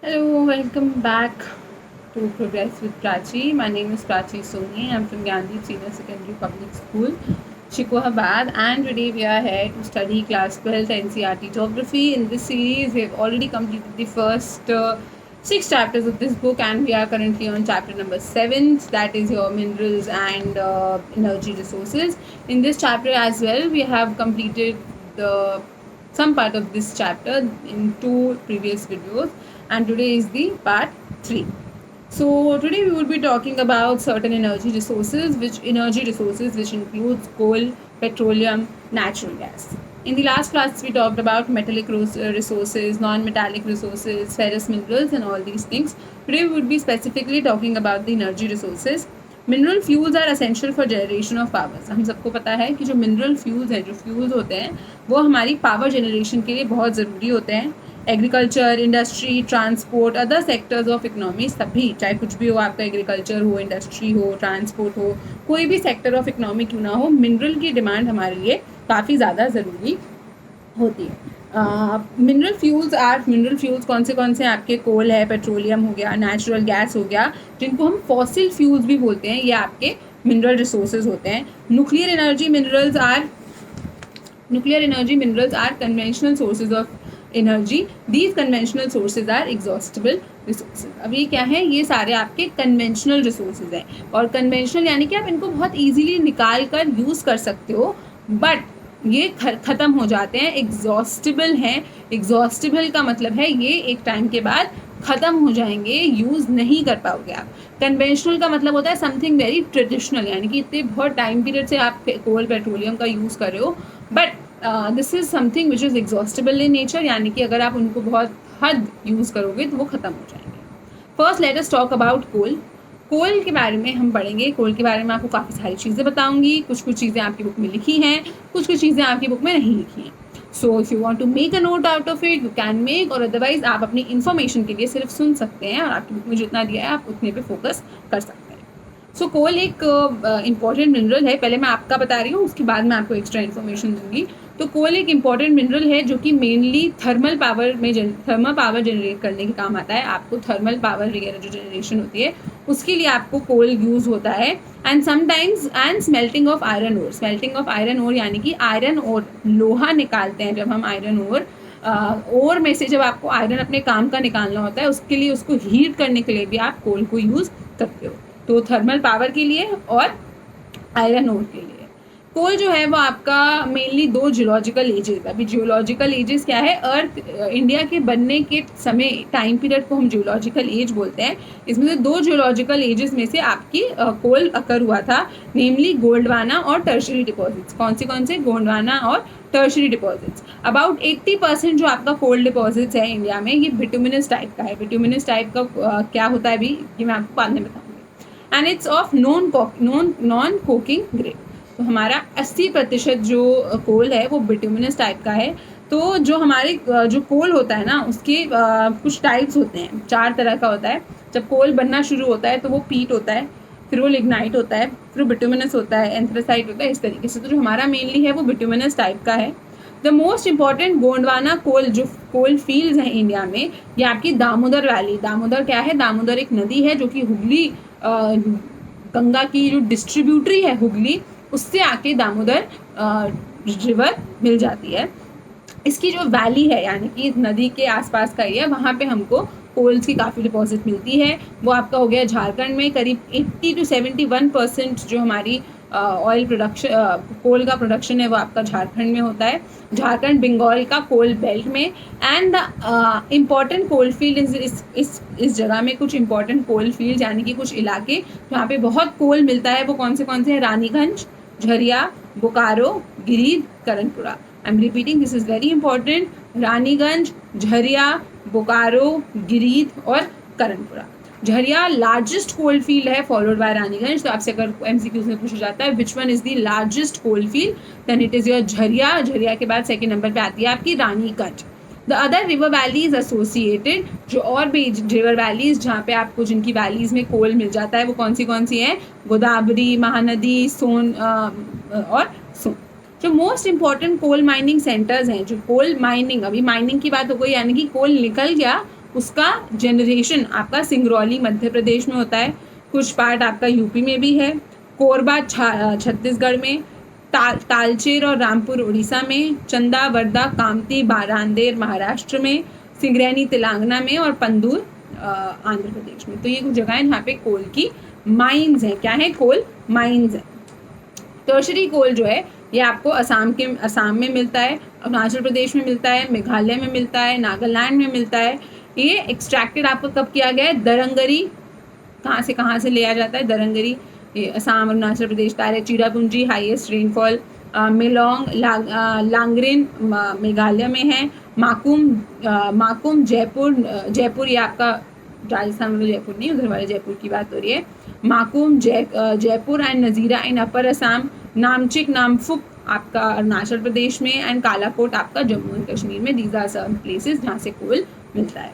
Hello, welcome back to Progress with Prachi. My name is Prachi Soni. I'm from Gandhi Senior Secondary Public School, Shikohabad, and today we are here to study class 12th NCERT Geography. In this series, we have already completed the first six chapters of this book, and we are currently on chapter number 7, that is your minerals and energy resources. In this chapter as well, we have completed the some part of this chapter in two previous videos, and today is the part 3. So today we will be talking about certain energy resources which includes coal, petroleum, natural gas. In the last class we talked about metallic resources, non-metallic resources, ferrous minerals and all these things. Today we would be specifically talking about the energy resources. Mineral fuels are essential for generation of powers. हम सबको पता है कि जो mineral fuels हैं, जो fuels होते हैं, वो हमारी पावर जनरेशन के लिए बहुत ज़रूरी होते हैं. Agriculture, industry, transport, other sectors of economy, सभी, चाहे कुछ भी हो, आपका एग्रीकल्चर हो, इंडस्ट्री हो, ट्रांसपोर्ट हो, कोई भी सेक्टर ऑफ इकोनॉमी क्यों ना हो, मिनरल की डिमांड हमारे लिए काफ़ी ज़्यादा ज़रूरी होती है. मिनरल फ्यूल्स कौन से आपके कोल है, पेट्रोलियम हो गया, नेचुरल गैस हो गया, जिनको हम फॉसिल फ्यूल्स भी बोलते हैं, ये आपके मिनरल रिसोर्सेज होते हैं. Nuclear energy minerals are conventional sources of energy. These conventional sources are exhaustible resources. अब ये क्या है? ये सारे आपके कन्वेंशनल रिसोर्सेज हैं, और कन्वेंशनल यानी कि आप इनको बहुत ईजिली निकाल कर यूज़ कर सकते हो, बट ये ख़त्म हो जाते हैं. एग्जॉस्टिबल हैं. एग्जॉस्टिबल का मतलब है ये एक टाइम के बाद ख़त्म हो जाएंगे, यूज़ नहीं कर पाओगे आप. कन्वेंशनल का मतलब होता है समथिंग वेरी ट्रेडिशनल, यानी कि इतने बहुत टाइम पीरियड से आप कोल पेट्रोलियम का यूज़ कर रहे हो, but this is something which is exhaustible in nature, यानी कि अगर आप उनको बहुत हद यूज़ करोगे तो वो ख़त्म हो जाएंगे. First let us talk about coal. Coal के बारे में हम पढ़ेंगे. कोल के बारे में आपको काफ़ी सारी चीज़ें बताऊंगी. कुछ चीज़ें आपकी बुक में लिखी हैं, कुछ चीज़ें आपकी बुक में नहीं लिखी हैं. So if you want to make a note out of it, you can make, और अदरवाइज आप अपनी इन्फॉर्मेशन के लिए सिर्फ सुन सकते हैं, और आपकी बुक में जितना दिया है आप उतने पे फोकस कर सकते हैं. सो कोल एक इम्पॉर्टेंट मिनरल है. पहले मैं आपका बता रही हूँ, उसके बाद मैं आपको एक्स्ट्रा इन्फॉर्मेशन दूंगी. तो कोल एक इम्पॉर्टेंट मिनरल है जो कि मेनली थर्मल पावर जनरेट करने के काम आता है. आपको थर्मल पावर वगैरह जो जनरेशन होती है उसके लिए आपको कोल यूज़ होता है. And sometimes and smelting of iron ore यानी कि आयरन ओर, लोहा निकालते हैं जब हम आयरन ओर में से जब आपको आयरन अपने काम का निकालना होता है, उसके लिए, उसको हीट करने के लिए भी आप कोल को यूज़ करते हो. तो थर्मल पावर के लिए और आयरन ओर के लिए. कोल जो है वो आपका मेनली दो जियोलॉजिकल एजेस. अभी जियोलॉजिकल एजेस क्या है? अर्थ इंडिया के बनने के समय, टाइम पीरियड को हम जियोलॉजिकल एज बोलते हैं. इसमें से दो जियोलॉजिकल एजेस में से आपकी कोल अकर हुआ था, नेमली गोंडवाना और टर्शरी डिपॉजिट्स. कौन से? गोंडवाना और टर्शरी डिपॉजिट्स. अबाउट 80% जो आपका कोल डिपॉजिट्स है इंडिया में, ये बिटुमिनस टाइप का है. बिटुमिनस टाइप का क्या होता है अभी ये मैं आपको बाद में बताऊँगी. And it's of non coking grade. तो हमारा 80% जो कोल है वो बिटुमिनस टाइप का है. तो जो हमारे जो कोल होता है ना, उसके कुछ टाइप्स होते हैं. 4 तरह का होता है. जब कोल बनना शुरू होता है तो वो पीट होता है, फिर वो लिग्नाइट होता है, फिर वो बिटुमिनस होता है, एंथ्रासाइट होता है, इस तरीके से. तो जो हमारा मेनली है वो बिटुमिनस टाइप का है. द मोस्ट इम्पॉर्टेंट गोंडवाना कोल, जो कोल फील्ड्स हैं इंडिया में, ये आपकी दामोदर वैली. दामोदर क्या है? दामोदर एक नदी है जो कि हुगली, गंगा की जो डिस्ट्रीब्यूटरी है हुगली, उससे आके दामोदर रिवर मिल जाती है. इसकी जो वैली है, यानी कि नदी के आसपास का एरिया, वहाँ पे हमको कोल्स की काफ़ी डिपॉजिट मिलती है. वो आपका हो गया झारखंड में. करीब 80 to 71% जो हमारी ऑयल प्रोडक्शन, कोल का प्रोडक्शन है, वो आपका झारखंड में होता है. झारखंड बंगाल का कोल बेल्ट में. And the important coal field इस जगह में कुछ इम्पॉर्टेंट कोल फील्ड, यानी कि कुछ इलाके जहाँ पे बहुत कोल मिलता है, वो कौन से हैं? Raniganj, Jharia, Bokaro, Giridih, Karanpura. I am repeating, this is very important. Raniganj, Jharia, Bokaro, Giridih और Karanpura. Jharia largest coal field है, फॉलोड बाय रानीगंज. तो आपसे अगर एमसीक्यूज में पूछा जाता है which one is the largest coal field, then it is your Jharia. Jharia के बाद सेकेंड नंबर पे आती है आपकी Raniganj. The other river valleys associated, जो और भी रिवर वैलीज जहाँ पे आपको, जिनकी वैलीज में कोल मिल जाता है, वो कौन सी हैं? गोदावरी, महानदी, सोन और सोन. जो most important coal mining centres हैं, जो कोल माइनिंग, अभी माइनिंग की बात हो गई, यानी कि कोल निकल गया, उसका जनरेशन आपका सिंगरौली मध्य प्रदेश में होता है, कुछ पार्ट आपका यूपी में भी है, कोरबा छत्तीसगढ़ में, तालचेर और रामपुर उड़ीसा में, चंदा वर्धा कामती बारांदेर महाराष्ट्र में, सिंगरैनी तेलंगाना में और पंदूर आंध्र प्रदेश में। तो ये कुछ जगह है जहाँ पे कोल की माइंस हैं। क्या है? कोल माइंस हैं। टर्शरी कोल जो है ये आपको असम में मिलता है, अरुणाचल प्रदेश में मिलता है, मेघालय में मिलता है, नागालैंड में मिलता है। ये एक्सट्रैक्टेड आपको कब किया गया है? दरंगरी। कहाँ से लिया जाता है? दरंगरी। ये असम, अरुणाचल प्रदेश, तारे चिरापुंजी हाईएस्ट रेनफॉल, मेलोंग लांगरेन मेघालय में है, माकुम जयपुर ये आपका राजस्थान में, जयपुर नहीं, उधर वाले जयपुर की बात हो रही है। माकुम जयपुर एंड नज़ीरा इन अपर असम, नामचिक नामफुक आपका अरुणाचल प्रदेश में एंड कालाकोट आपका जम्मू एंड कश्मीर में। दीज आर सम प्लेसेस जहाँ से कोल मिलता है।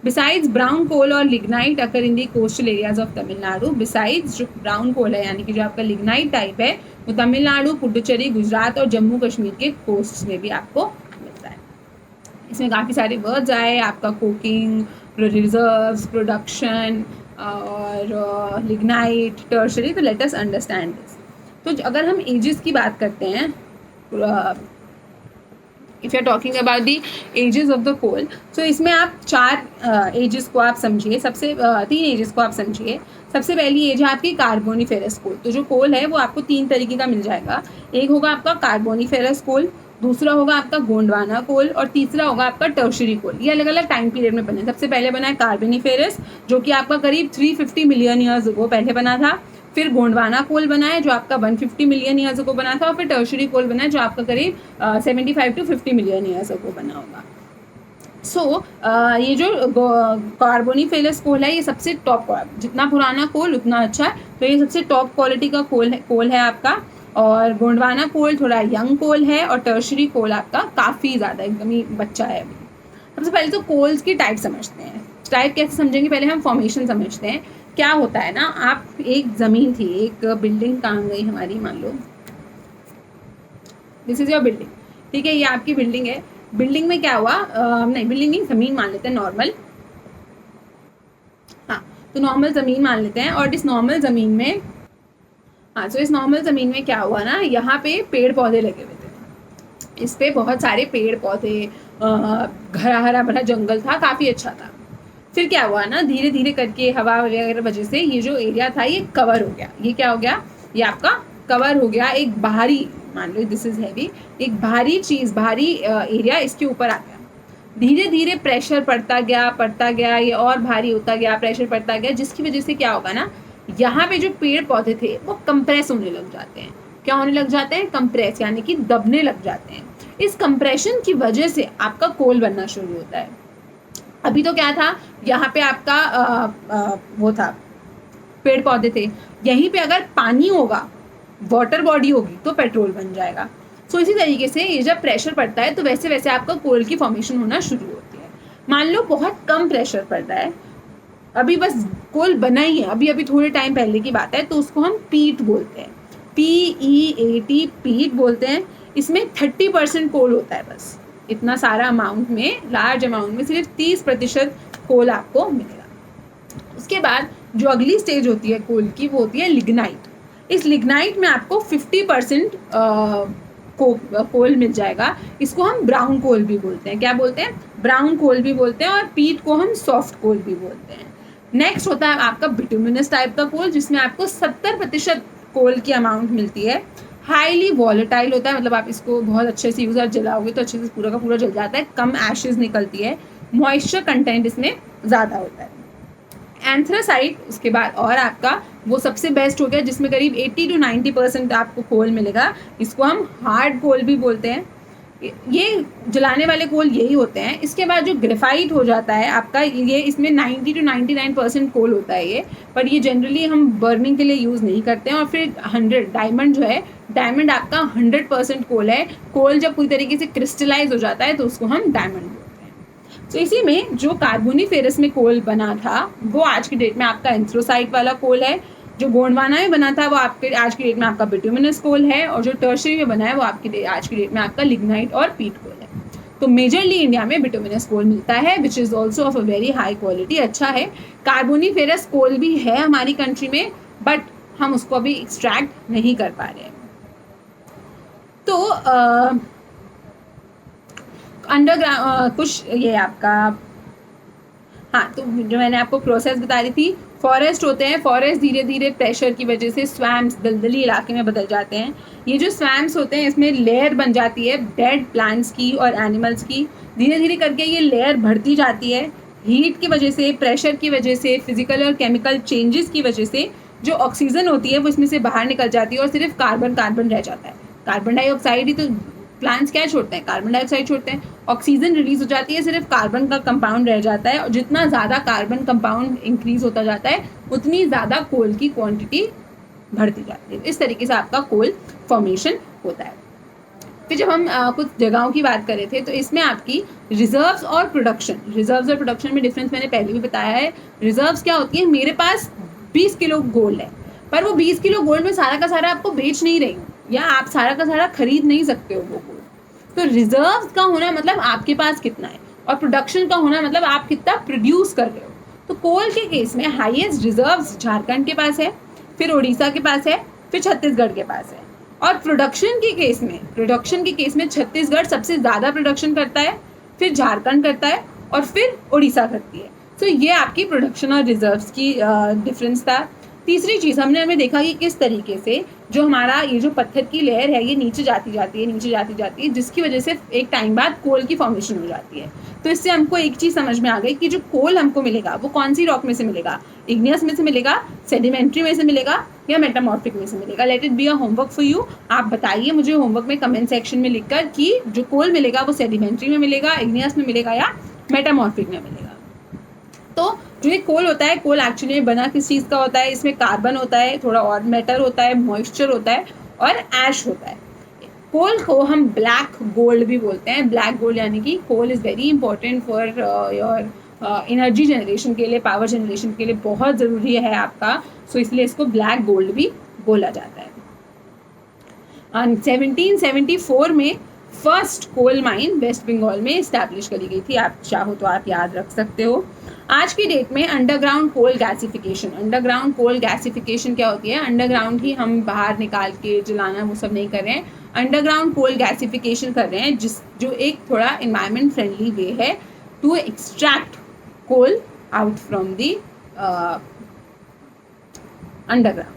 बिसाइड्स ब्राउन कोल और lignite occur in the coastal areas of Tamil Nadu. Besides जो ब्राउन कोल है यानी कि जो आपका लिग्नाइट टाइप है वो तमिलनाडु, पुडुचेरी, गुजरात और जम्मू कश्मीर के कोस्ट में भी आपको मिलता है। इसमें काफ़ी सारे वर्ड्स आए आपका, कोकिंग, रिजर्व्स, प्रोडक्शन और लिग्नाइट, टर्शरी। तो लेट अस अंडरस्टैंड दिस। तो अगर हम एजेस की बात करते हैं, if you are talking about the ages of the coal, तो इसमें आप 4 एजेस को आप समझिए। 3 एजेस को आप समझिए। सबसे पहली एज है आपकी कार्बोनिफेरस कोल। तो जो कोल है वो आपको 3 तरीके का मिल जाएगा। एक होगा आपका कार्बोनिफेरस कोल, दूसरा होगा आपका गोंडवाना कोल और तीसरा होगा आपका टर्शरी कोल। ये अलग अलग टाइम पीरियड में बने। सबसे पहले बना है कार्बोनिफेरस जो कि आपका करीब 350 मिलियन ईयर्स अगो पहले बना था। फिर गोंडवाना कोल बना है जो आपका 150 मिलियन ईयर्स अगो बना था। और फिर टर्शरी कोल बना है जो आपका करीब 75 to 50 मिलियन ईयर्स अगो बना होगा। ये जो कार्बोनिफेरस कोल है ये सबसे टॉप, जितना पुराना कोल उतना अच्छा। तो ये सबसे टॉप क्वालिटी का कोल है आपका। और गोंडवाना कोल थोड़ा यंग कोल है और टर्शरी कोल आपका काफ़ी ज़्यादा एकदम ही बच्चा है अभी। सबसे पहले तो कोल्स की टाइप समझते हैं। टाइप कैसे समझेंगे? पहले हम फॉर्मेशन समझते हैं। क्या होता है ना, आप एक ज़मीन थी, एक बिल्डिंग कहाँ गई हमारी, मान लो दिस इज़ योर बिल्डिंग, ठीक है, ये आपकी बिल्डिंग है। बिल्डिंग में क्या हुआ, नहीं बिल्डिंग नहीं, ज़मीन मान लेते हैं नॉर्मल। हाँ, तो नॉर्मल ज़मीन मान लेते हैं। और इस नॉर्मल ज़मीन में इस नॉर्मल ज़मीन में क्या हुआ ना, यहाँ पे पेड़ पौधे लगे हुए थे। इस पे बहुत सारे पेड़ पौधे, हरा भरा जंगल था, काफ़ी अच्छा था। फिर क्या हुआ ना, धीरे धीरे करके हवा वगैरह वजह से ये जो एरिया था ये कवर हो गया। ये क्या हो गया? ये आपका कवर हो गया। एक बाहरी, मान लो दिस इज़ हैवी, एक भारी चीज़, भारी एरिया इसके ऊपर आ गया। धीरे धीरे प्रेशर पड़ता गया, ये और भारी होता गया, प्रेशर पड़ता गया, जिसकी वजह से क्या होगा ना, यहाँ पे जो पेड़ पौधे थे वो कंप्रेस होने लग जाते हैं। क्या होने लग जाते हैं? कंप्रेस, यानी कि दबने लग जाते हैं। इस कंप्रेशन की वजह से आपका कोल बनना शुरू होता है। अभी तो क्या था, यहाँ पे आपका वो था, पेड़ पौधे थे। यहीं पे अगर पानी होगा, वाटर बॉडी होगी, तो पेट्रोल बन जाएगा। सो इसी तरीके से ये जब प्रेशर पड़ता है तो वैसे वैसे आपका कोल की फॉर्मेशन होना शुरू होती है। मान लो बहुत कम प्रेशर पड़ता है, अभी बस कोल बना ही है, अभी थोड़े टाइम पहले की बात है, तो उसको हम पीट बोलते हैं। PEAT, पीट बोलते हैं। इसमें 30% कोल होता है बस। इतना सारा अमाउंट में, लार्ज अमाउंट में सिर्फ 30% कोल आपको मिलेगा। उसके बाद जो अगली स्टेज होती है कोल की, वो होती है लिग्नाइट। इस लिग्नाइट में आपको 50% कोल मिल जाएगा। इसको हम ब्राउन कोल भी बोलते हैं। क्या बोलते हैं? ब्राउन कोल भी बोलते हैं। और पीट को हम सॉफ्ट कोल भी बोलते हैं। नेक्स्ट होता है आपका बिटुमिनस टाइप का कोल, जिसमें आपको 70% कोल की अमाउंट मिलती है। हाईली वॉलेटाइल होता है, मतलब आप इसको बहुत अच्छे से यूज़र जलाओगे तो अच्छे से पूरा का पूरा जल जाता है, कम एशेज निकलती है, मॉइस्चर कंटेंट इसमें ज़्यादा होता है। एंथ्रासाइट उसके बाद और आपका वो सबसे बेस्ट हो गया, जिसमें करीब 80 to 90% आपको कोल मिलेगा। इसको हम हार्ड कोल भी बोलते हैं। ये जलाने वाले कोल यही होते हैं। इसके बाद जो ग्रेफाइट हो जाता है आपका, ये इसमें 90 to 99% कोल होता है ये, पर ये जनरली हम बर्निंग के लिए यूज़ नहीं करते हैं। और फिर 100 डायमंड जो है, डायमंड आपका 100% कोल है। कोल जब पूरी तरीके से क्रिस्टलाइज हो जाता है तो उसको हम डायमंड बोलते हैं। तो इसी में जो कार्बोनिफेरस में कोल बना था वो आज की डेट में आपका एंथ्रोसाइट वाला कोल है। जो गोंडवाना में बना था वो आपके आज की डेट में आपका बिटुमिनस कोल है। और जो टर्शरी में बना है वो आपकी आज की डेट में आपका लिग्नाइट और पीट कोल है। तो मेजरली इंडिया में बिटुमिनस कोल मिलता है which is also of a very high quality, अच्छा है। कार्बोनीफेरस कोल भी है हमारी कंट्री में, बट हम उसको अभी एक्सट्रैक्ट नहीं कर पा रहे हैं। तो अंडरग्राउंड कुछ ये आपका, हाँ, तो जो मैंने आपको प्रोसेस बता रही थी, फॉरेस्ट होते हैं, फॉरेस्ट धीरे धीरे प्रेशर की वजह से स्वैम्स, दलदली इलाके में बदल जाते हैं। ये जो स्वैम्स होते हैं इसमें लेयर बन जाती है डेड प्लांट्स की और एनिमल्स की, धीरे धीरे करके ये लेयर बढ़ती जाती है। हीट की वजह से, प्रेशर की वजह से, फिजिकल और केमिकल चेंजेस की वजह से जो ऑक्सीजन होती है वो इसमें से बाहर निकल जाती है और सिर्फ कार्बन कार्बन रह जाता है। कार्बन डाइऑक्साइड ही तो प्लांट्स क्या छोड़ते हैं, कार्बन डाइऑक्साइड छोड़ते हैं। ऑक्सीजन रिलीज हो जाती है, सिर्फ कार्बन का कंपाउंड रह जाता है, और जितना ज़्यादा कार्बन कंपाउंड इंक्रीज होता जाता है उतनी ज़्यादा कोल की क्वांटिटी बढ़ती जाती है। इस तरीके से आपका कोल फॉर्मेशन होता है। फिर जब हम कुछ जगहों की बात कर रहे थे, तो इसमें आपकी रिजर्व्स और प्रोडक्शन में डिफरेंस मैंने पहले भी बताया है। रिजर्व्स क्या होती है, मेरे पास 20 किलो गोल्ड है, पर वो 20 किलो गोल्ड में सारा का सारा आपको बेच नहीं रही हूँ, या आप सारा का सारा खरीद नहीं सकते हो वो गोल्ड। तो रिजर्व्स का होना मतलब आपके पास कितना है, और प्रोडक्शन का होना मतलब आप कितना प्रोड्यूस कर रहे हो। तो कोल के केस में हाईएस्ट रिजर्व्स झारखंड के पास है, फिर उड़ीसा के पास है, फिर छत्तीसगढ़ के पास है। और प्रोडक्शन के केस में छत्तीसगढ़ सबसे ज़्यादा प्रोडक्शन करता है, फिर झारखंड करता है, और फिर उड़ीसा करती है। तो ये आपकी प्रोडक्शन और रिजर्व्स की डिफरेंस था। तीसरी चीज़ हमने देखा कि किस तरीके से जो हमारा ये जो पत्थर की लेयर है ये नीचे जाती जाती है, जिसकी वजह से एक टाइम बाद कोल की फॉर्मेशन हो जाती है। तो इससे हमको एक चीज़ समझ में आ गई कि जो कोल हमको मिलेगा वो कौन सी रॉक में से मिलेगा, इग्नियस में से मिलेगा, सेडिमेंट्री में से मिलेगा, या मेटामॉर्फिक में से मिलेगा। Let it be a homework for you. आप बताइए मुझे होमवर्क में कमेंट सेक्शन में लिखकर कि जो कोल मिलेगा वो सेडिमेंट्री में मिलेगा, इग्नियस में मिलेगा, या मेटामॉर्फिक में मिलेगा। तो जो ये कोल होता है, कोल एक्चुअली में बना किस चीज़ का होता है, इसमें कार्बन होता है, थोड़ा और मैटर होता है, मॉइस्चर होता है, और ऐश होता है। कोल को हम ब्लैक गोल्ड भी बोलते हैं। ब्लैक गोल्ड यानी कि coal is very important for your energy generation के लिए, पावर जनरेशन के लिए बहुत ज़रूरी है आपका, सो इसलिए इसको ब्लैक गोल्ड भी बोला जाता है। 1774 में first coal mine west Bengal में इस्टेब्लिश करी गई थी। आप चाहो तो आप याद रख सकते हो। आज की डेट में अंडरग्राउंड कोल गैसिफिकेशन क्या होती है, अंडरग्राउंड ही हम बाहर निकाल के जलाना वो सब नहीं कर रहे हैं, अंडरग्राउंड कोल गैसिफिकेशन कर रहे हैं, जो एक थोड़ा एनवायरमेंट फ्रेंडली वे है to extract coal out from the underground.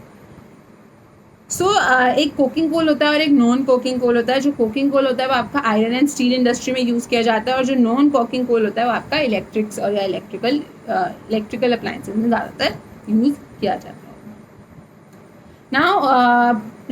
एक कोकिंग कोल होता है और एक नॉन कोकिंग कोल होता है। जो कोकिंग कोल होता है वो आपका आयरन एंड स्टील इंडस्ट्री में यूज़ किया जाता है, और जो नॉन कोकिंग कोल होता है वो आपका इलेक्ट्रिक्स और या इलेक्ट्रिकल अप्लायंसेज में ज़्यादातर यूज़ किया जाता है। नाउ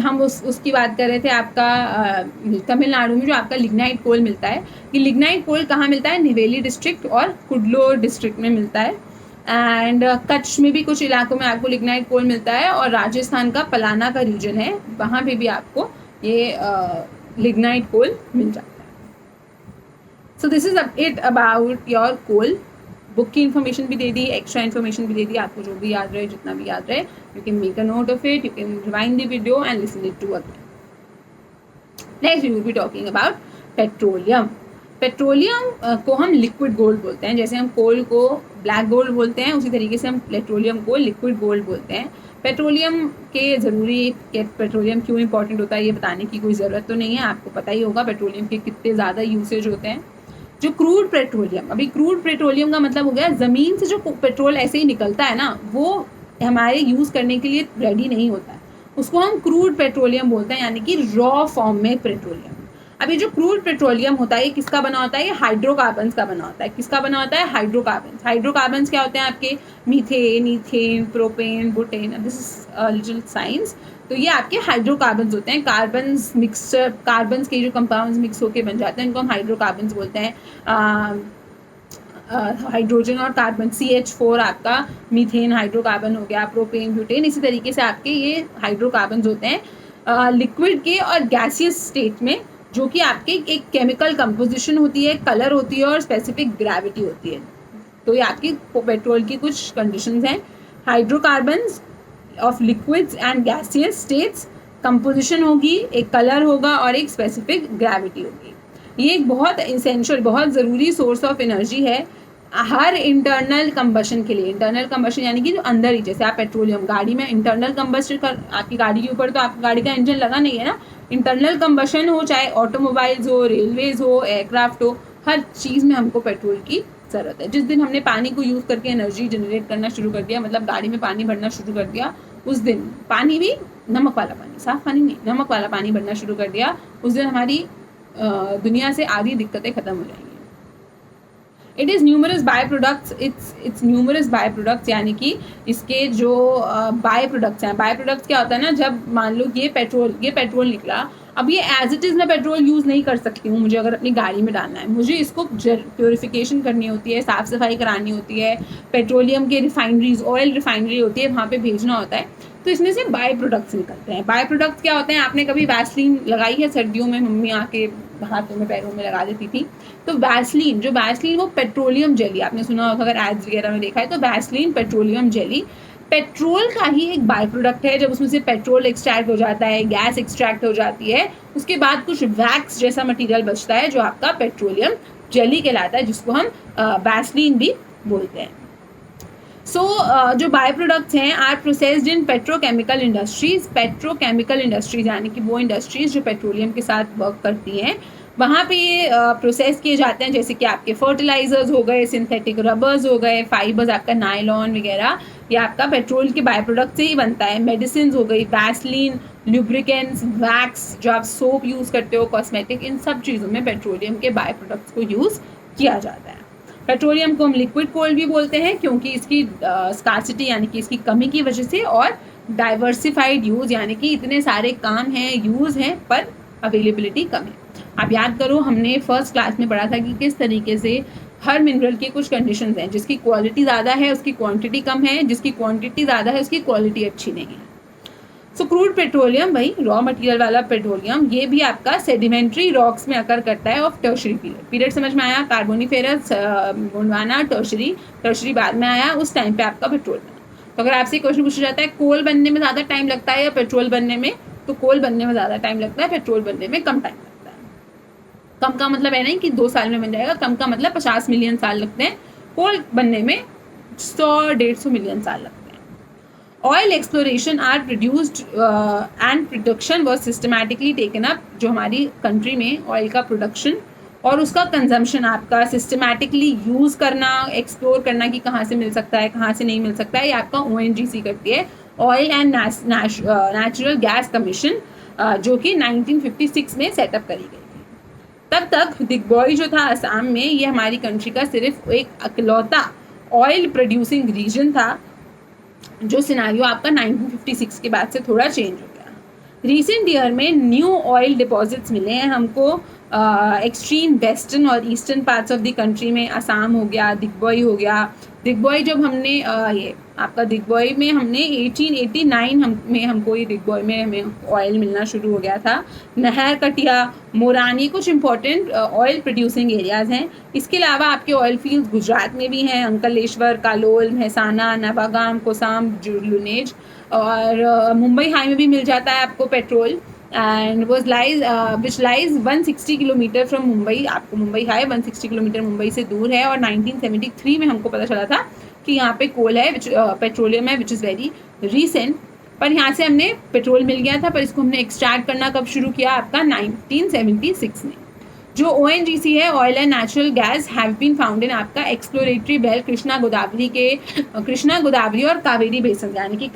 हम उसकी बात कर रहे थे आपका तमिलनाडु में जो आपका लिग्नाइट कोल मिलता है। ये लिग्नाइट कोल कहाँ मिलता है, निवेली डिस्ट्रिक्ट और कुडलोर डिस्ट्रिक्ट में मिलता है। एंड कच्छ में भी कुछ इलाकों में आपको लिग्नाइट कोल मिलता है, और राजस्थान का पलाना का रीजन है वहाँ पे भी आपको ये लिग्नाइट कोल मिल जाता है। So this is it about your coal. Book की इन्फॉर्मेशन भी दे दी, एक्स्ट्रा इन्फॉर्मेशन भी दे दी, आपको जो भी याद रहे, जितना भी याद रहे, you can make a note of it, you can rewind the video and listen it to again. Next we will be talking about petroleum. Petroleum को हम लिक्विड गोल्ड बोलते हैं। जैसे हम कोल को ब्लैक गोल्ड बोलते हैं, उसी तरीके से हम पेट्रोलियम को लिक्विड गोल्ड बोलते हैं। पेट्रोलियम के ज़रूरी पेट्रोलियम क्यों इंपॉर्टेंट होता है ये बताने की कोई ज़रूरत तो नहीं है, आपको पता ही होगा पेट्रोलियम के कितने ज़्यादा यूसेज होते हैं। जो क्रूड पेट्रोलियम, अभी क्रूड पेट्रोलियम का मतलब हो गया ज़मीन से जो पेट्रोल ऐसे ही निकलता है ना, वो हमारे यूज़ करने के लिए रेडी नहीं होता है, उसको हम क्रूड पेट्रोलियम बोलते हैं, यानी कि रॉ फॉर्म में पेट्रोलियम। अब ये जो क्रूड पेट्रोलियम होता है ये किसका बना होता है, ये हाइड्रोकार्बन्स का बना होता है। किसका बना होता है, हाइड्रोकार्बन्स। हाइड्रोकार्बन्स क्या होते हैं आपके, methane, ethane, propane, butane, this is little science. तो ये आपके हाइड्रोकार्बन्स होते हैं। कार्बन्स मिक्सचर, कार्बन्स के जो कंपाउंड्स मिक्स होकर बन जाते हैं इनको हम हाइड्रोकार्बन्स बोलते हैं। हाइड्रोजन और कार्बन, CH4 आपका मीथेन हाइड्रोकार्बन हो गया, प्रोपेन, ब्यूटेन, इसी तरीके से आपके ये हाइड्रोकार्बन्स होते हैं लिक्विड के और गैसियस स्टेट में, जो कि आपके एक केमिकल कंपोजिशन होती है, कलर होती है और स्पेसिफिक ग्रेविटी होती है। तो ये आपकी पेट्रोल की कुछ कंडीशंस हैं। Hydrocarbons of liquids and gaseous states, composition होगी, एक कलर होगा और एक स्पेसिफिक ग्रेविटी होगी। ये एक बहुत इसेंशियल, बहुत ज़रूरी सोर्स ऑफ एनर्जी है हर इंटरनल कंबशन के लिए। इंटरनल कंबशन यानी कि जो अंदर ही, जैसे आप पेट्रोलियम गाड़ी में इंटरनल कंबशन कर, आपकी गाड़ी के ऊपर तो आपकी गाड़ी का इंजन लगा नहीं है ना, इंटरनल कंबशन हो, चाहे ऑटोमोबाइल्स हो, रेलवेज हो, एयरक्राफ्ट हो, हर चीज़ में हमको पेट्रोल की ज़रूरत है। जिस दिन हमने पानी को यूज़ करके एनर्जी जनरेट करना शुरू कर दिया, मतलब गाड़ी में पानी भरना शुरू कर दिया, उस दिन पानी भी नमक वाला पानी, साफ पानी नहीं, नमक वाला पानी भरना शुरू कर दिया, उस दिन हमारी दुनिया से आधी दिक्कतें ख़त्म हो जाएंगी। It is numerous by products, it's numerous by products, यानी कि इसके जो बाय प्रोडक्ट्स हैं। बाय प्रोडक्ट्स क्या होता है ना, जब मान लो ये पेट्रोल निकला, अब ये एज इट इज़ मैं पेट्रोल यूज़ नहीं कर सकती हूँ, मुझे अगर अपनी गाड़ी में डालना है, मुझे इसको प्योरीफिकेशन करनी होती है, साफ़ सफाई करानी होती है, पेट्रोलियम के रिफाइनरीज, ऑयल रिफाइनरी होती है, वहाँ पे भेजना होता है, तो इसमें से बाय प्रोडक्ट्स निकलते हैं। बाय प्रोडक्ट्स क्या होते हैं, आपने कभी वैसलीन लगाई है सर्दियों में, मम्मी आके हाथों में पैरों में लगा देती थी, तो वैसलीन वो पेट्रोलियम जेली, आपने सुना होगा अगर एड्स वगैरह में देखा है, तो वैसलीन पेट्रोलियम जेली पेट्रोल का ही एक बाय प्रोडक्ट है। जब उसमें से पेट्रोल एक्सट्रैक्ट हो जाता है, गैस एक्सट्रैक्ट हो जाती है, उसके बाद कुछ वैक्स जैसा मटेरियल बचता है जो आपका पेट्रोलियम जेली कहलाता है, जिसको हम वैसलीन भी बोलते हैं। जो बाय प्रोडक्ट्स हैं are processed in petrochemical industries यानी कि वो इंडस्ट्रीज जो पेट्रोलियम के साथ वर्क करती हैं, वहाँ पे ये प्रोसेस किए जाते हैं, जैसे कि आपके फर्टिलाइजर्स हो गए, सिंथेटिक रबर्स हो गए, फाइबर्स, आपका नायलॉन वगैरह, ये आपका पेट्रोल के बाय प्रोडक्ट से ही बनता है। मेडिसिन हो गई, वैसलीन, लुब्रिकेंट्स, वैक्स, जो आप सोप यूज़ करते हो, कॉस्मेटिक, इन सब चीज़ों में पेट्रोलियम के बाय प्रोडक्ट्स को यूज़ किया जाता है। पेट्रोलियम को हम लिक्विड कोल भी बोलते हैं, क्योंकि इसकी स्कार्सिटी यानी कि इसकी कमी की वजह से, और डाइवर्सिफाइड यूज़ यानी कि इतने सारे काम हैं, यूज़ हैं, पर अवेलेबिलिटी कम है। आप याद करो, हमने फर्स्ट क्लास में पढ़ा था कि किस तरीके से हर मिनरल की कुछ कंडीशंस हैं, जिसकी क्वालिटी ज़्यादा है उसकी क्वांटिटी कम है, जिसकी क्वांटिटी ज़्यादा है उसकी क्वालिटी अच्छी नहीं है। सो क्रूड पेट्रोलियम, वही रॉ मटेरियल वाला पेट्रोलियम, ये भी आपका सेडिमेंट्री रॉक्स में अकर करता है ऑफ टर्शरी पीरियड समझ में आया, कार्बोनिफेरस, गोंडवाना, टर्शरी बाद में आया, उस टाइम पे आपका पेट्रोल बना। तो अगर आपसे क्वेश्चन पूछा जाता है कोल बनने में ज़्यादा टाइम लगता है या पेट्रोल बनने में, तो कोल बनने में ज़्यादा टाइम लगता है, पेट्रोल बनने में कम टाइम लगता है। कम का मतलब है नहीं कि 2 साल में बन जाएगा, कम का मतलब 50 मिलियन साल लगते हैं, कोल बनने में 100-150 मिलियन साल लगते हैं। Oil exploration are produced and production was systematically taken up, जो हमारी कंट्री में ऑयल का प्रोडक्शन और उसका कंजम्पशन आपका सिस्टमैटिकली यूज़ करना, एक्सप्लोर करना कि कहाँ से मिल सकता है, कहाँ से नहीं मिल सकता है, ये आपका ONGC करती है, oil and natural gas commission, जो कि 1956 में सेटअप करी गई थी। तब तक दिग्बॉय जो था असम में, ये हमारी कंट्री का सिर्फ एक अकेलौता ऑयल प्रोड्यूसिंग रीजन था, जो सिनारियो आपका 1956 के बाद से थोड़ा चेंज हो गया। रिसेंट ईयर में न्यू ऑयल डिपॉजिट्स मिले हैं हमको एक्सट्रीम वेस्टर्न और eastern parts of the country में, असम हो गया, दिग्बॉय हो गया। दिग्बॉय जब हमने ये आपका दिग्बॉय में हमने 1889 में हमको ये दिग्बॉय में हमें ऑयल मिलना शुरू हो गया था। नहर कटिया, मोरानी कुछ इंपॉर्टेंट ऑयल प्रोड्यूसिंग एरियाज़ हैं। इसके अलावा आपके ऑयल फील्ड्स गुजरात में भी हैं, अंकलेश्वर, कालोल, महसाना, नवागाम, कोसाम, जुलुनेज, और मुंबई हाई में भी मिल जाता है आपको petrol, and which lies 160 kilometre from Mumbai. आपको मुंबई हाई 160 किलोमीटर मुंबई से दूर है, और 1973 में हमको पता चला था कि यहाँ पे कोल है, पेट्रोलियम है, विच इज़ वेरी रीसेंट। पर यहाँ से हमने पेट्रोल मिल गया था, पर इसको हमने एक्सट्रैक्ट करना कब शुरू किया, आपका 1976 में। जो ONGC है, oil and natural gas, have been found in आपका एक्सप्लोरेटरी बेल्ट कृष्णा गोदावरी और कावेरी बेसिन, यानी कि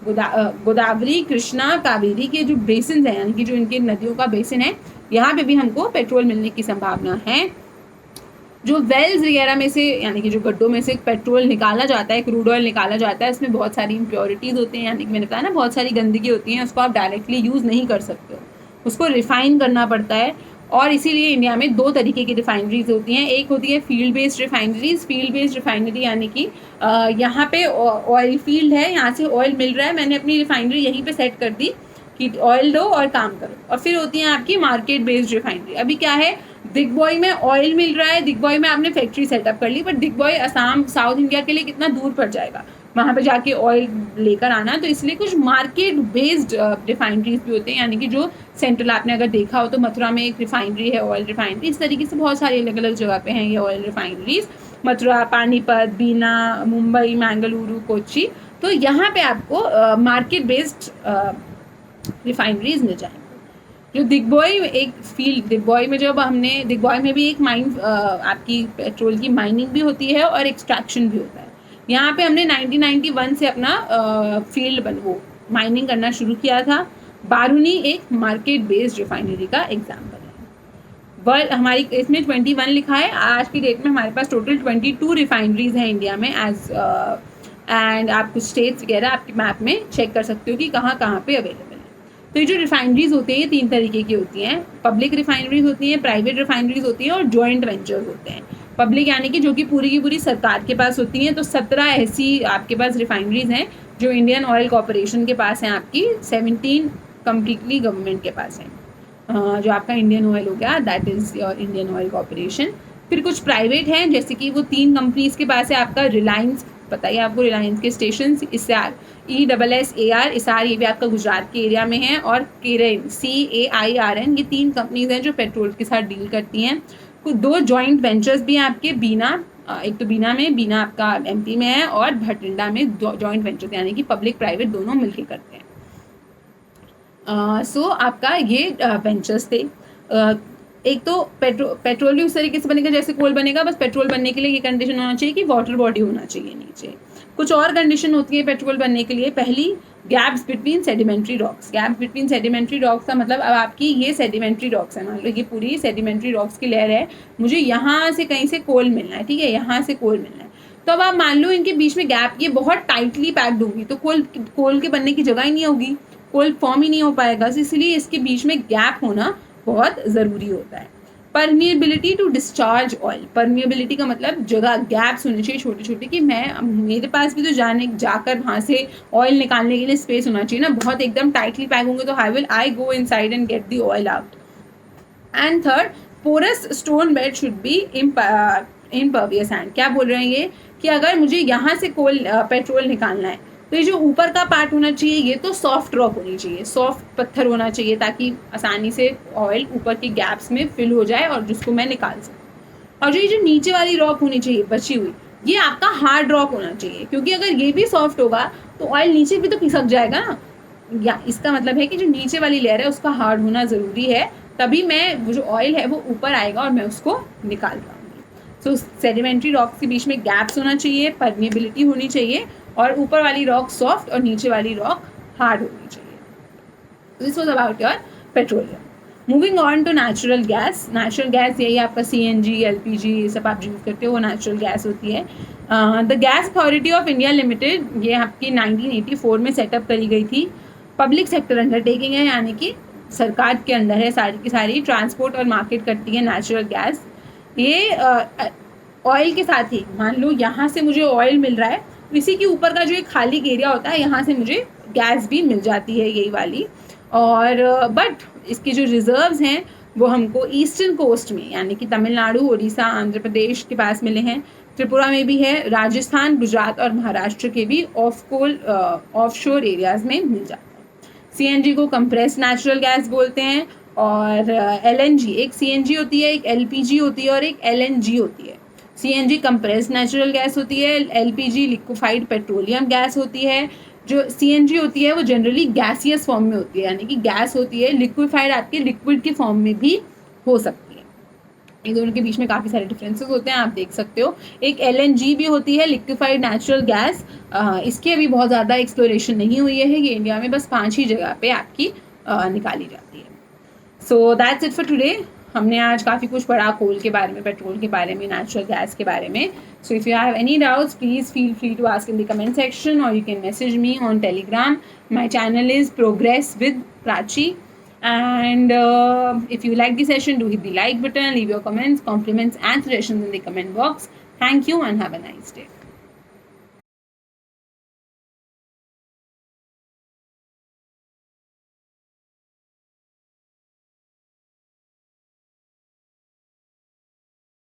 गोदावरी, कृष्णा, कावेरी के जो बेसिन हैं, यानी कि जो इनके नदियों का बेसिन है, यहाँ पे भी हमको पेट्रोल मिलने की संभावना है। जो वेल्स वगैरह में से, यानी कि जो गड्ढों में से पेट्रोल निकाला जाता है, क्रूड ऑयल निकाला जाता है, इसमें बहुत सारी इम्प्योरिटीज़ होती हैं, यानी कि मैंने बताया ना बहुत सारी गंदगी होती है, उसको आप डायरेक्टली यूज़ नहीं कर सकते हो, उसको रिफ़ाइन करना पड़ता है। और इसीलिए इंडिया में 2 तरीके की रिफाइनरीज होती हैं। एक होती है फील्ड बेस्ड रिफाइनरी, यानी कि यहाँ पे ऑयल फील्ड है, यहाँ से ऑयल मिल रहा है, मैंने अपनी रिफाइनरी यहीं पे सेट कर दी कि ऑयल लो और काम करो। और फिर होती है आपकी मार्केट बेस्ड रिफाइनरी। अभी क्या है, दिग्बॉय में ऑयल मिल रहा है, दिग्बॉय में आपने फैक्ट्री सेटअप कर ली, बट दिग्बॉय असम, साउथ इंडिया के लिए कितना दूर पड़ जाएगा, वहाँ पे जाके ऑयल लेकर आना, तो इसलिए कुछ मार्केट बेस्ड रिफाइनरीज भी होते हैं, यानी कि जो सेंट्रल, आपने अगर देखा हो तो मथुरा में एक रिफाइनरी है, ऑयल रिफाइनरी, इस तरीके से बहुत सारी अलग अलग जगह पे हैं ये ऑयल रिफाइनरीज, मथुरा, पानीपत, बीना, मुंबई, मैंगलुरु, कोच्चि। तो यहाँ पे आपको मार्केट बेस्ड रिफाइनरीज मिल जाएंगे। जो दिग्बॉय एक फील्ड, दिग्बॉय में जब हमने, दिग्बॉय में भी एक माइन आपकी पेट्रोल की माइनिंग भी होती है और एक्सट्रैक्शन भी होता है। यहाँ पे हमने 1991 से अपना फील्ड वो माइनिंग करना शुरू किया था। बारूनी एक मार्केट बेस्ड रिफाइनरी का एग्जाम्पल है। वर्ल्ड हमारी इसमें 21 लिखा है, आज की डेट में हमारे पास टोटल 22 रिफाइनरीज हैं इंडिया में एज एंड आप कुछ स्टेट्स वगैरह आपके मैप में चेक कर सकते हो कि कहाँ कहाँ पे अवेलेबल है। तो ये जो रिफाइनरीज होती हैं ये 3 तरीके की होती हैं, पब्लिक रिफाइनरीज होती हैं, प्राइवेट रिफाइनरीज होती हैं और जॉइंट वेंचर्स होते हैं। पब्लिक यानी कि जो कि पूरी की पूरी सरकार के पास होती हैं, तो 17 ऐसी आपके पास रिफाइनरीज हैं जो इंडियन ऑयल कॉरपोरेशन के पास हैं, आपकी 17 कम्प्लीटली गवर्नमेंट के पास हैं। जो आपका इंडियन ऑयल हो गया, that is your Indian oil corporation. फिर कुछ प्राइवेट हैं, जैसे कि वो 3 कंपनीज के पास है, आपका रिलायंस, पता ही आपको रिलायंस के स्टेशन, इसार, ESSAR, इसार, ये भी आपका गुजरात के एरिया में है, और केरेन, CAIRN, ये 3 कंपनीज हैं जो पेट्रोल के साथ डील करती हैं। कुछ 2 जॉइंट वेंचर्स भी हैं आपके, बीना, एक तो बीना में, बीना आपका MP में है, और भटिंडा में जॉइंट वेंचर्स, यानी कि पब्लिक प्राइवेट दोनों मिलकर करते हैं। सो आपका ये वेंचर्स थे। एक तो पेट्रोल भी उस तरीके से बनेगा जैसे कोल बनेगा, बस पेट्रोल बनने के लिए ये कंडीशन होना चाहिए कि वाटर बॉडी होना चाहिए नीचे। कुछ और कंडीशन होती है पेट्रोल बनने के लिए। पहली, gaps between sedimentary rocks. Gaps between sedimentary rocks का मतलब, अब आपकी ये सेडिमेंट्री रॉक्स है, मान लो ये पूरी सेडिमेंट्री रॉक्स की लेयर है, मुझे यहाँ से कहीं से कोल मिलना है, ठीक है, यहाँ से कोल मिलना है। तो अब आप मान लो इनके बीच में गैप, ये बहुत टाइटली पैक्ड होगी, तो कोल के बनने की जगह ही नहीं होगी, कोल फॉर्म ही नहीं हो पाएगा, इसलिए इसके बीच में गैप होना बहुत ज़रूरी होता है। Permeability to discharge oil. Permeability का मतलब जगह, गैप्स होने चाहिए छोटे छोटे, कि मेरे पास भी तो जाकर वहाँ से ऑयल निकालने के लिए स्पेस होना चाहिए ना। बहुत एकदम टाइटली पैक होंगे तो how will I go inside and get the oil out. And third, porous stone bed should be impervious hand. क्या बोल रहे हैं ये, कि अगर मुझे यहाँ से पेट्रोल निकालना है तो ये जो ऊपर का पार्ट होना चाहिए ये तो सॉफ्ट रॉक होनी चाहिए, सॉफ्ट पत्थर होना चाहिए, ताकि आसानी से ऑयल ऊपर के गैप्स में फिल हो जाए और जिसको मैं निकाल सकूँ। और ये जो नीचे वाली रॉक होनी चाहिए बची हुई, ये आपका हार्ड रॉक होना चाहिए, क्योंकि अगर ये भी सॉफ्ट होगा तो ऑयल नीचे भी तो खिसक जाएगा ना। या इसका मतलब है कि जो नीचे वाली लेयर है उसका हार्ड होना ज़रूरी है, तभी मैं वो जो ऑयल है वो ऊपर आएगा और मैं उसको निकाल पाऊँगी। सो सेडिमेंट्री रॉक्स के बीच में गैप्स होना चाहिए, परमिएबिलिटी होनी चाहिए, और ऊपर वाली रॉक सॉफ्ट और नीचे वाली रॉक हार्ड होनी चाहिए। This was about your petroleum. Moving on to natural gas. Natural gas यही आपका CNG, LPG सब आप यूज़ करते हो, वो नेचुरल गैस होती है। The gas authority of India limited, ये आपकी 1984 में सेटअप करी गई थी। पब्लिक सेक्टर अंडरटेकिंग है, यानी कि सरकार के अंडर है सारी की सारी, ट्रांसपोर्ट और मार्केट करती है नेचुरल गैस। ये ऑयल के साथ ही, मान लो यहाँ से मुझे ऑयल मिल रहा है, इसी के ऊपर का जो एक खाली एरिया होता है यहाँ से मुझे गैस भी मिल जाती है, यही वाली। और बट इसके जो रिजर्व्स हैं वो हमको ईस्टर्न कोस्ट में, यानी कि तमिलनाडु, उड़ीसा, आंध्र प्रदेश के पास मिले हैं, त्रिपुरा में भी है, राजस्थान, गुजरात और महाराष्ट्र के भी ऑफशोर एरियाज में मिल जाता है। CNG को कंप्रेस्ड नेचुरल गैस बोलते हैं, और LNG, एक CNG होती है, एक LPG होती है और एक LNG होती है। CNG कंप्रेस्ड नेचुरल गैस होती है, LPG लिक्विफाइड पेट्रोलियम गैस होती है। जो CNG होती है वो जनरली गैसियस फॉर्म में होती है, यानी कि गैस होती है, लिक्विफाइड आपके लिक्विड के फॉर्म में भी हो सकती है। इन दोनों के बीच में काफ़ी सारे डिफरेंसेस होते हैं, आप देख सकते हो। एक LNG भी होती है, लिक्विफाइड नेचुरल गैस, इसकी अभी बहुत ज़्यादा एक्सप्लोरेशन नहीं हुई है, ये इंडिया में बस 5 ही जगह पे आपकी निकाली जाती है। So that's it for today. हमने आज काफ़ी कुछ पढ़ा कोल के बारे में, पेट्रोल के बारे में, नेचुरल गैस के बारे में। So if you have any doubts please feel free to ask in the comment section, और you can message me on Telegram. My channel is progress with Prachi, and if you like the session, do hit the like button, leave your comments, compliments and suggestions in the comment box. Thank you and have a nice day.